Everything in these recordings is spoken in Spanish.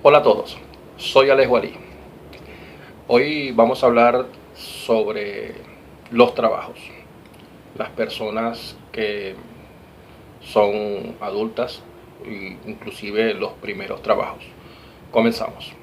Hola a todos, soy Alejo Ali. Hoy vamos a hablar sobre los trabajos, las personas que son adultas e inclusive los primeros trabajos. Comenzamos.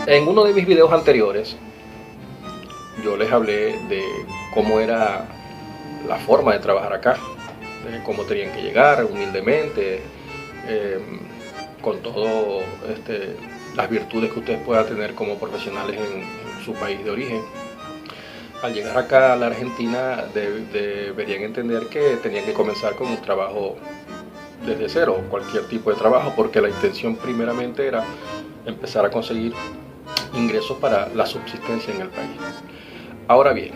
En uno de mis videos anteriores yo les hablé de cómo era la forma de trabajar acá, de cómo tenían que llegar humildemente, con todo las virtudes que ustedes puedan tener como profesionales en su país de origen. Al llegar acá a la Argentina deberían entender que tenían que comenzar con un trabajo desde cero, cualquier tipo de trabajo, porque la intención primeramente era empezar a conseguir ingresos para la subsistencia en el país. Ahora bien,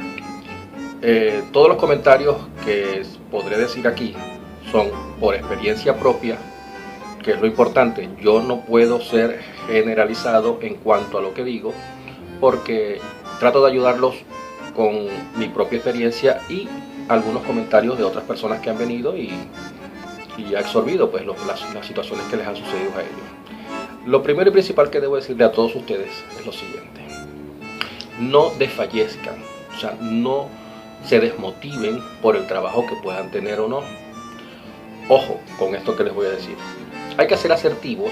todos los comentarios que podré decir aquí son por experiencia propia, que es lo importante. Yo no puedo ser generalizado en cuanto a lo que digo, porque trato de ayudarlos con mi propia experiencia y algunos comentarios de otras personas que han venido y ha absorbido pues las situaciones que les han sucedido a ellos. Lo primero y principal que debo decirle a todos ustedes es lo siguiente: no desfallezcan, o sea, no se desmotiven por el trabajo que puedan tener o no. Ojo con esto que les voy a decir. Hay que ser asertivos,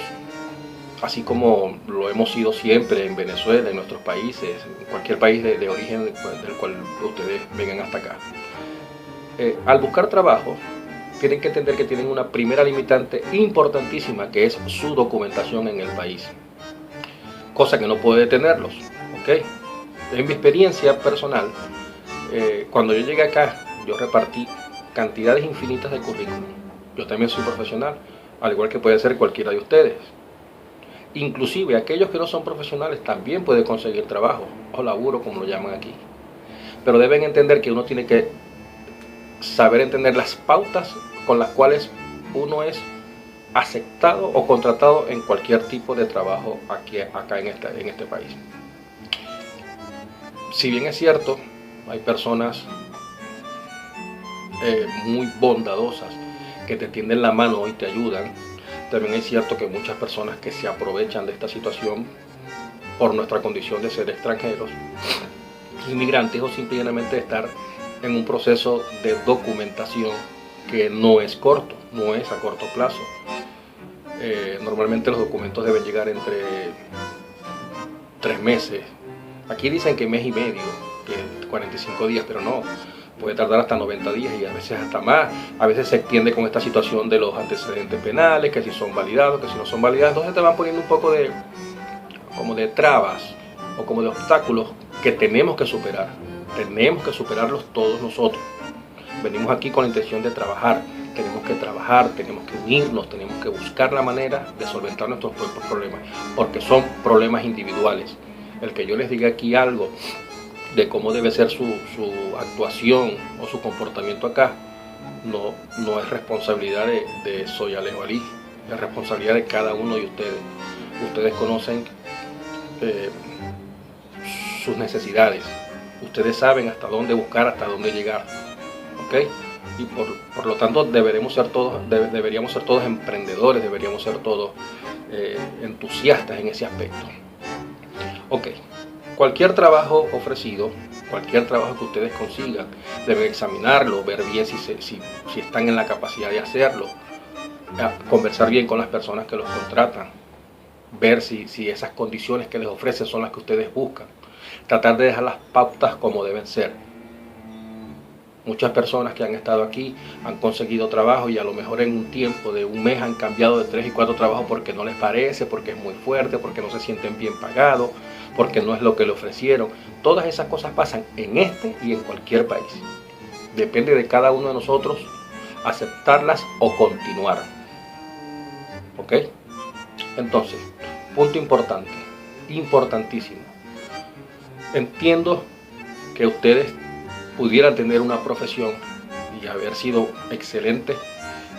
así como lo hemos sido siempre en Venezuela, en nuestros países, en cualquier país de origen del cual ustedes vengan hasta acá. Al buscar trabajo, tienen que entender que tienen una primera limitante importantísima, que es su documentación en el país, cosa que no puede detenerlos, ¿ok? En mi experiencia personal, cuando yo llegué acá, yo repartí cantidades infinitas de currículum. Yo también soy profesional, al igual que puede ser cualquiera de ustedes. Inclusive aquellos que no son profesionales también pueden conseguir trabajo o laburo, como lo llaman aquí. Pero deben entender que uno tiene que saber entender las pautas con las cuales uno es aceptado o contratado en cualquier tipo de trabajo acá en este país. Si bien es cierto, hay personas muy bondadosas que te tienden la mano y te ayudan, también es cierto que muchas personas que se aprovechan de esta situación por nuestra condición de ser extranjeros, inmigrantes, o simplemente estar en un proceso de documentación que no es corto, no es a corto plazo. Normalmente los documentos deben llegar entre 3 meses. Aquí dicen que mes y medio, que 45 días, pero no, puede tardar hasta 90 días y a veces hasta más. A veces se extiende con esta situación de los antecedentes penales, que si son validados, que si no son validados. Entonces te van poniendo un poco como de trabas o como de obstáculos que tenemos que superar. Tenemos que superarlos todos nosotros. Venimos aquí con la intención de trabajar. Tenemos que trabajar, tenemos que unirnos, tenemos que buscar la manera de solventar nuestros propios problemas, porque son problemas individuales. El que yo les diga aquí algo de cómo debe ser su actuación o su comportamiento acá, no es responsabilidad de Soy Alejo Ali, es responsabilidad de cada uno de ustedes. Ustedes conocen sus necesidades, ustedes saben hasta dónde buscar, hasta dónde llegar, ¿ok? Y por lo tanto deberíamos ser todos emprendedores, deberíamos ser todos entusiastas en ese aspecto. Ok, cualquier trabajo ofrecido, cualquier trabajo que ustedes consigan, deben examinarlo, ver bien si están en la capacidad de hacerlo, conversar bien con las personas que los contratan, ver si esas condiciones que les ofrecen son las que ustedes buscan, tratar de dejar las pautas como deben ser. Muchas personas que han estado aquí han conseguido trabajo y a lo mejor en un tiempo de un mes han cambiado de 3 y 4 trabajos porque no les parece, porque es muy fuerte, porque no se sienten bien pagados, porque no es lo que le ofrecieron. Todas esas cosas pasan en este y en cualquier país. Depende de cada uno de nosotros aceptarlas o continuar. ¿Ok? Entonces, punto importante, importantísimo. Entiendo que ustedes pudieran tener una profesión y haber sido excelentes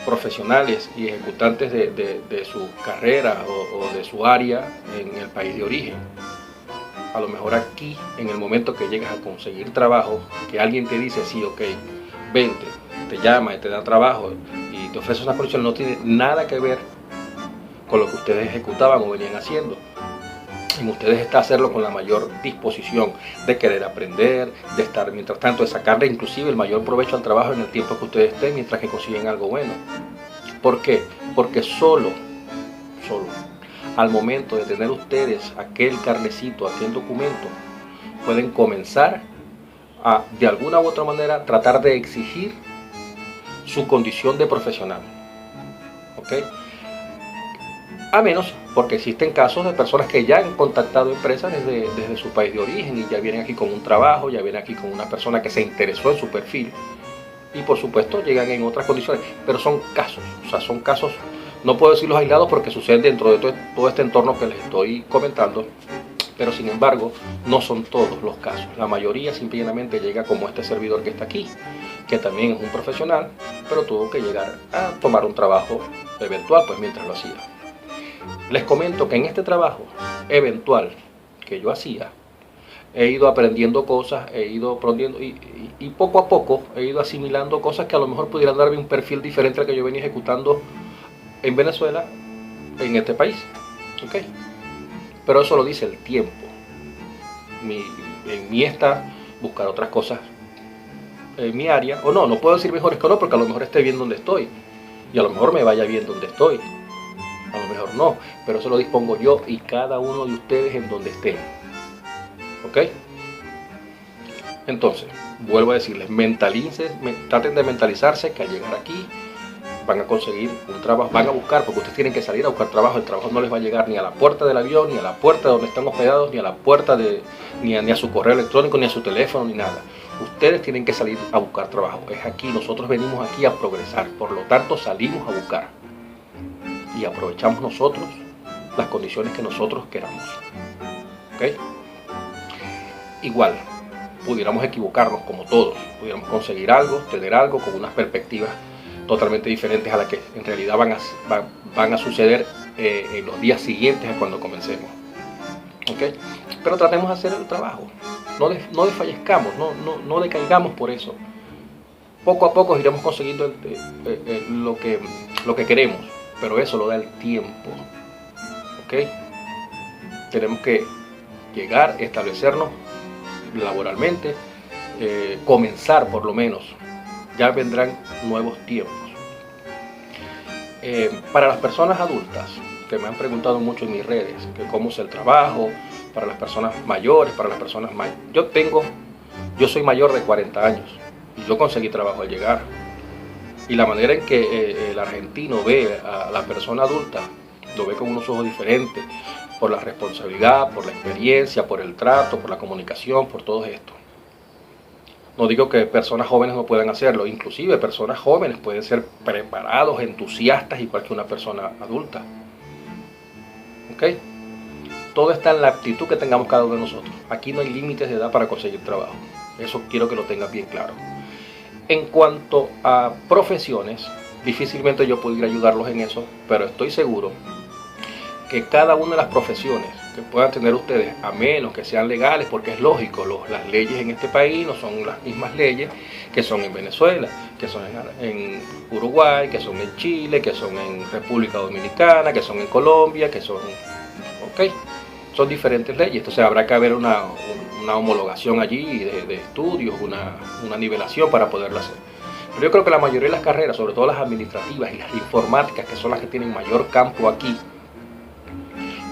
profesionales y ejecutantes de su carrera o de su área en el país de origen. A lo mejor aquí, en el momento que llegas a conseguir trabajo, que alguien te dice, sí, ok, vente, te llama y te da trabajo y te ofrece una condición, no tiene nada que ver con lo que ustedes ejecutaban o venían haciendo. En ustedes está hacerlo con la mayor disposición de querer aprender, de estar mientras tanto, de sacarle inclusive el mayor provecho al trabajo en el tiempo que ustedes estén mientras que consiguen algo bueno. ¿Por qué? Porque solo al momento de tener ustedes aquel carnecito, aquel documento, pueden comenzar a, de alguna u otra manera, tratar de exigir su condición de profesional. ¿Ok? A menos porque existen casos de personas que ya han contactado empresas desde su país de origen y ya vienen aquí con un trabajo, ya vienen aquí con una persona que se interesó en su perfil y por supuesto llegan en otras condiciones, pero son casos, o sea, son casos, no puedo decirlos aislados porque suceden dentro de todo este entorno que les estoy comentando, pero sin embargo no son todos los casos. La mayoría simplemente llega como este servidor que está aquí, que también es un profesional, pero tuvo que llegar a tomar un trabajo eventual pues mientras lo hacía. Les comento que en este trabajo eventual que yo hacía, he ido aprendiendo cosas, he ido aprendiendo y poco a poco he ido asimilando cosas que a lo mejor pudieran darme un perfil diferente al que yo venía ejecutando en Venezuela, en este país. ¿Okay? Pero eso lo dice el tiempo. En mí está buscar otras cosas en mi área, o no puedo decir mejores que no, porque a lo mejor esté bien donde estoy, y a lo mejor me vaya bien donde estoy. A lo mejor no, pero eso lo dispongo yo y cada uno de ustedes en donde estén. ¿Ok? Entonces, vuelvo a decirles, traten de mentalizarse que al llegar aquí van a conseguir un trabajo, van a buscar, porque ustedes tienen que salir a buscar trabajo. El trabajo no les va a llegar ni a la puerta del avión, ni a la puerta donde están hospedados, ni a la puerta ni a su correo electrónico, ni a su teléfono, ni nada. Ustedes tienen que salir a buscar trabajo. Es aquí, nosotros venimos aquí a progresar, por lo tanto salimos a buscar. Y aprovechamos nosotros las condiciones que nosotros queramos. ¿Ok? Igual, pudiéramos equivocarnos como todos, pudiéramos conseguir algo, tener algo con unas perspectivas totalmente diferentes a las que en realidad van a suceder en los días siguientes a cuando comencemos. ¿Ok? Pero tratemos de hacer el trabajo, no desfallezcamos, no decaigamos por eso. Poco a poco iremos consiguiendo lo que queremos. Pero eso lo da el tiempo. ¿Ok? Tenemos que llegar, establecernos laboralmente, comenzar por lo menos. Ya vendrán nuevos tiempos. Para las personas adultas, que me han preguntado mucho en mis redes, que cómo es el trabajo, para las personas mayores, para las personas mayores. Yo soy mayor de 40 años y yo conseguí trabajo al llegar. Y la manera en que el argentino ve a la persona adulta, lo ve con unos ojos diferentes, por la responsabilidad, por la experiencia, por el trato, por la comunicación, por todo esto. No digo que personas jóvenes no puedan hacerlo, inclusive personas jóvenes pueden ser preparados, entusiastas, igual que una persona adulta. ¿Ok? Todo está en la actitud que tengamos cada uno de nosotros. Aquí no hay límites de edad para conseguir trabajo. Eso quiero que lo tengas bien claro. En cuanto a profesiones, difícilmente yo pudiera ayudarlos en eso, pero estoy seguro que cada una de las profesiones que puedan tener ustedes, a menos que sean legales, porque es lógico, las leyes en este país no son las mismas leyes que son en Venezuela, que son en Uruguay, que son en Chile, que son en República Dominicana, que son en Colombia, que son... ¿ok? Son diferentes leyes, entonces habrá que haber una homologación allí de estudios, una nivelación para poderlo hacer. Pero yo creo que la mayoría de las carreras, sobre todo las administrativas y las informáticas, que son las que tienen mayor campo aquí,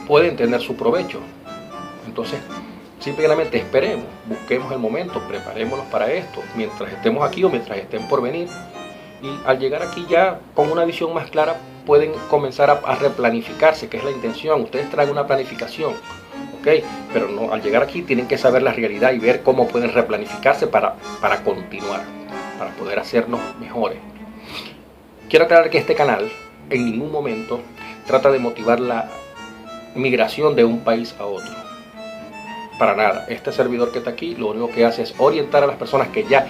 pueden tener su provecho. Entonces, simplemente esperemos, busquemos el momento, preparémonos para esto, mientras estemos aquí o mientras estén por venir. Y al llegar aquí ya con una visión más clara pueden comenzar a replanificarse, que es la intención. Ustedes traen una planificación, ¿ok? Pero no, al llegar aquí tienen que saber la realidad y ver cómo pueden replanificarse para continuar, para poder hacernos mejores. Quiero aclarar que este canal en ningún momento trata de motivar la migración de un país a otro. Para nada. Este servidor que está aquí lo único que hace es orientar a las personas que ya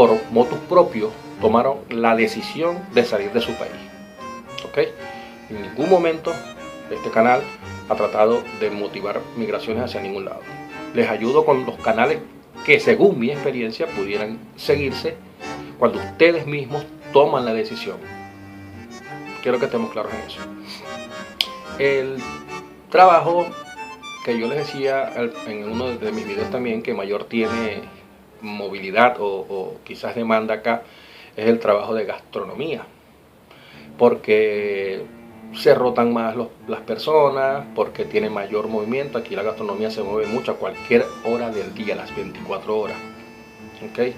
por motus propios tomaron la decisión de salir de su país. ¿Ok? En ningún momento este canal ha tratado de motivar migraciones hacia ningún lado. Les ayudo con los canales que, según mi experiencia, pudieran seguirse cuando ustedes mismos toman la decisión. Quiero que estemos claros en eso. El trabajo que yo les decía en uno de mis videos también, que mayor tiene movilidad o quizás demanda acá, es el trabajo de gastronomía, porque se rotan más las personas, porque tiene mayor movimiento. Aquí la gastronomía se mueve mucho a cualquier hora del día, las 24 horas. ¿Okay?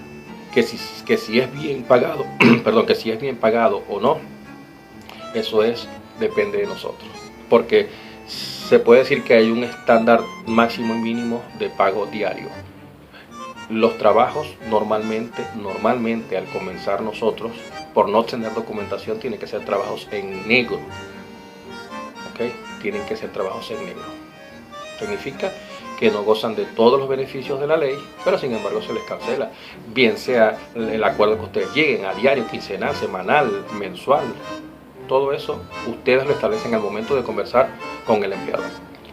Que si es bien pagado, perdón, que si es bien pagado o no, eso depende de nosotros, porque se puede decir que hay un estándar máximo y mínimo de pago diario. Los trabajos normalmente al comenzar nosotros, por no tener documentación, tienen que ser trabajos en negro. ¿Okay? Tienen que ser trabajos en negro. Significa que no gozan de todos los beneficios de la ley, pero sin embargo se les cancela, bien sea el acuerdo que ustedes lleguen a diario, quincenal, semanal, mensual. Todo eso ustedes lo establecen al momento de conversar con el empleador.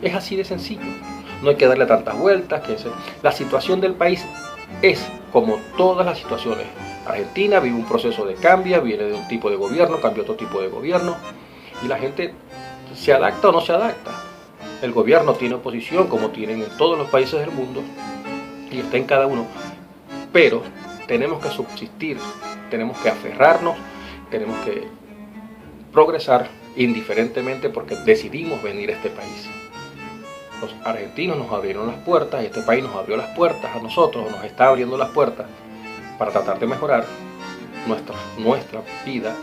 Es así de sencillo, no hay que darle tantas vueltas. La situación del país es como todas las situaciones. Argentina vive un proceso de cambio, viene de un tipo de gobierno, cambia otro tipo de gobierno, y la gente se adapta o no se adapta. El gobierno tiene oposición, como tienen en todos los países del mundo, y está en cada uno, pero tenemos que subsistir, tenemos que aferrarnos, tenemos que progresar indiferentemente, porque decidimos venir a este país. Los argentinos nos abrieron las puertas y este país nos abrió las puertas a nosotros, nos está abriendo las puertas para tratar de mejorar nuestra vida,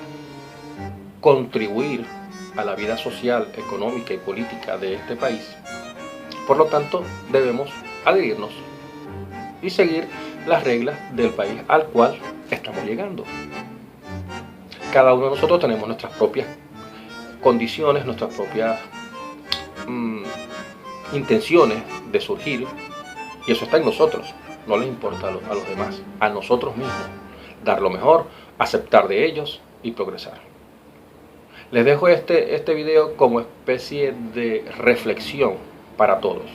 contribuir a la vida social, económica y política de este país. Por lo tanto, debemos adherirnos y seguir las reglas del país al cual estamos llegando. Cada uno de nosotros tenemos nuestras propias condiciones, nuestras propias intenciones de surgir, y eso está en nosotros. No les importa a los demás, a nosotros mismos, dar lo mejor, aceptar de ellos y progresar. Les dejo este video como especie de reflexión para todos.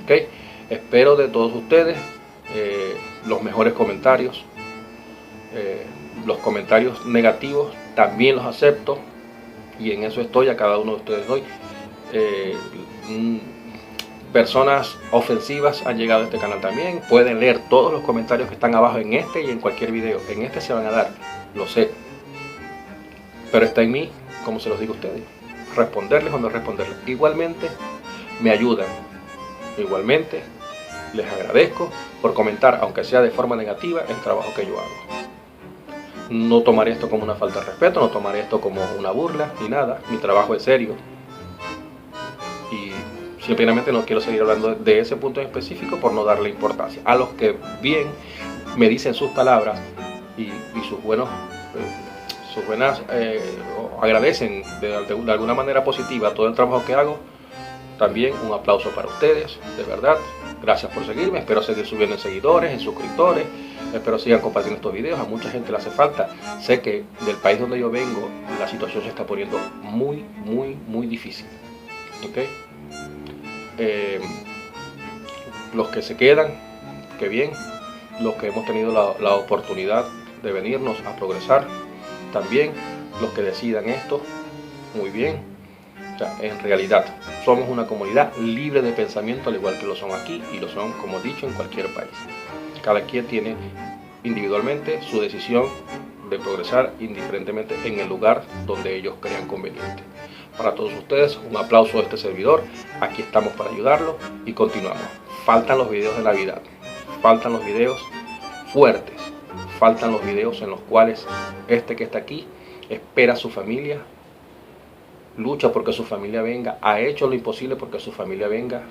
¿Okay? Espero de todos ustedes los mejores comentarios. Los comentarios negativos también los acepto, y en eso estoy, a cada uno de ustedes doy. Personas ofensivas han llegado a este canal también. Pueden leer todos los comentarios que están abajo en este y en cualquier video. En este se van a dar, lo sé, pero está en mí, como se los digo a ustedes, responderles o no responderles. Igualmente me ayudan, igualmente les agradezco por comentar, aunque sea de forma negativa, el trabajo que yo hago. No tomaré esto como una falta de respeto, no tomaré esto como una burla ni nada. Mi trabajo es serio y simplemente no quiero seguir hablando de ese punto en específico por no darle importancia. A los que bien me dicen sus palabras y sus buenas agradecen de alguna manera positiva todo el trabajo que hago, también un aplauso para ustedes, de verdad. Gracias por seguirme, espero seguir subiendo en seguidores, en suscriptores, espero sigan compartiendo estos videos. A mucha gente le hace falta. Sé que del país donde yo vengo la situación se está poniendo muy difícil. ¿Okay? Los que se quedan, que bien. Los que hemos tenido la oportunidad de venirnos a progresar, también. Los que decidan esto, muy bien. O sea, en realidad somos una comunidad libre de pensamiento, al igual que lo son aquí y lo son, como he dicho, en cualquier país. Cada quien tiene individualmente su decisión de progresar indiferentemente en el lugar donde ellos crean conveniente. Para todos ustedes, un aplauso a este servidor. Aquí estamos para ayudarlos y continuamos. Faltan los videos de Navidad, faltan los videos fuertes, faltan los videos en los cuales este que está aquí espera a su familia, lucha porque su familia venga, ha hecho lo imposible porque su familia venga,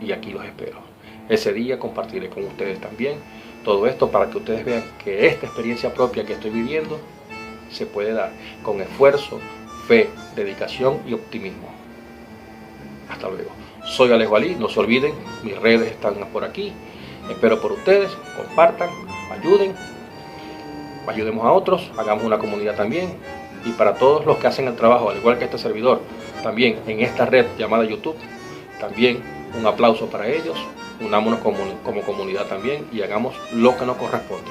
y aquí los espero. Ese día compartiré con ustedes también todo esto para que ustedes vean que esta experiencia propia que estoy viviendo se puede dar con esfuerzo, fe, dedicación y optimismo. Hasta luego. Soy Alejo Ali, no se olviden, mis redes están por aquí. Espero por ustedes, compartan, ayuden ayudemos a otros, hagamos una comunidad también. Y para todos los que hacen el trabajo, al igual que este servidor, también en esta red llamada YouTube, también un aplauso para ellos. Unámonos como comunidad también y hagamos lo que nos corresponde.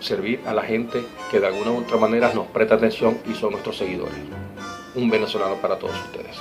Servir a la gente que de alguna u otra manera nos presta atención y son nuestros seguidores. Un venezolano para todos ustedes.